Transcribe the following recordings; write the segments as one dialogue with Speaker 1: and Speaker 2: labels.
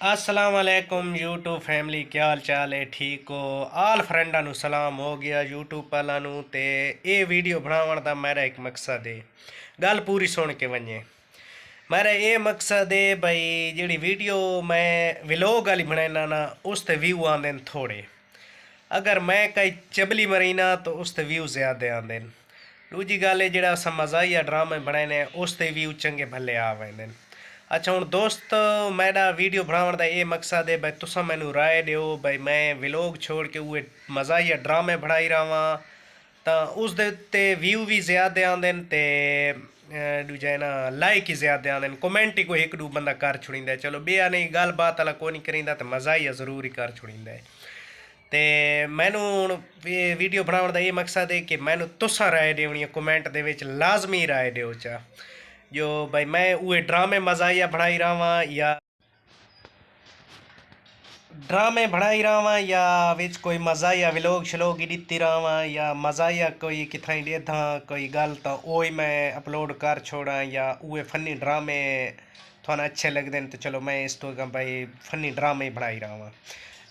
Speaker 1: अस्सलाम वालेकुम YouTube family, क्या हाल चाल है? ठीक हो? आल फ्रेंडा नू सलाम हो गया यूट्यूब वाला नू। ते ये वीडियो बनावन दा मेरा एक मकसद है, गल पूरी सुन के वने। मेरा ये मकसद है भाई, जी वीडियो मैं व्लॉग वाली बनाना ना उस ते व्यू आंदे न थोड़े। अगर मैं कई चबली मरीना तो उस ते व्यू ज़्यादा आंदे न। दूजी गल है जेड़ा अस मज़ाहिया ड्रामे बनाने उस ते व्यू चंगे भले आ वेंदे न। अच्छा हुण दोस्त, मेरा वीडियो बनाने का ये मकसद है भाई तुसा मैनू राय दियो भाई मैं व्लॉग छोड़ के वो मज़ाहिया ड्रामे बनाई रहा तो उस दे उत्ते व्यू भी ज़्यादा आंदे न ते दूजा ना लाइक ही ज़्यादा आंदे न। कमेंट ही कोई एक दो बंदा कर छुड़ींदा है, चलो बेआ नहीं गल बात वाला कोई नहीं करींदा तो मज़ाहिया ज़रूर ही कर छुड़ींदा है। ते मैनू हुण वीडियो बनाने का ये मकसद है कि मैनू तुसा राय देनी है, कमेंट दे विच लाजमी राय दियो चा जो भाई मैं वो ड्रामे मज़ाहिया बनाई रहा या ड्रामे बनाई रहा या विच कोई मज़ाहिया व्लॉग शलॉग ही दित्ती रहा या मज़ाहिया कोई किथां देदा कोई गल तो वो ही मैं अपलोड कर छोड़ा या वो फनी ड्रामे थोड़ा अच्छे लगते हैं तो चलो मैं इस तो भाई फनी ड्रामे ही बनाई रहा।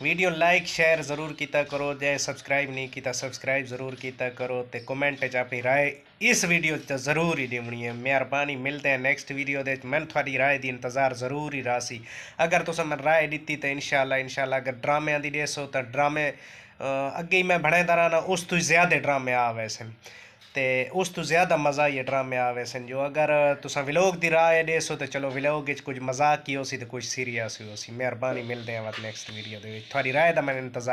Speaker 1: वीडियो लाइक शेयर ज़रूर किया करो, जे सब्सक्राइब नहीं किया सब्सक्राइब ज़रूर किया करो, तो कमेंट च अपनी राय इस वीडियो ज़रूर ही देनी है। मेहरबानी, मिलते हैं नेक्स्ट वीडियो दे। मैं थोड़ी राय की इंतज़ार ज़रूर ही रहा सी। अगर तुम मैं राय दी तो इंशाल्लाह अगर ड्रामे की देसो तो ड्रामे अगे ही मैं बने रहा ना उस तो ज़्यादा ड्रामे आ वैसे ते उस तो ज़्यादा मज़ा ये ड्रामे आ वैसे जो अगर तुसा व्लॉग की राय देसो तो चलो व्लॉग कुछ मजाक ही हो सी तो कुछ सीरियस ही हो सी। मेहरबानी, मिलते हैं नेक्स्ट वीडियो थोड़ी राय का मैंने इंतज़ार।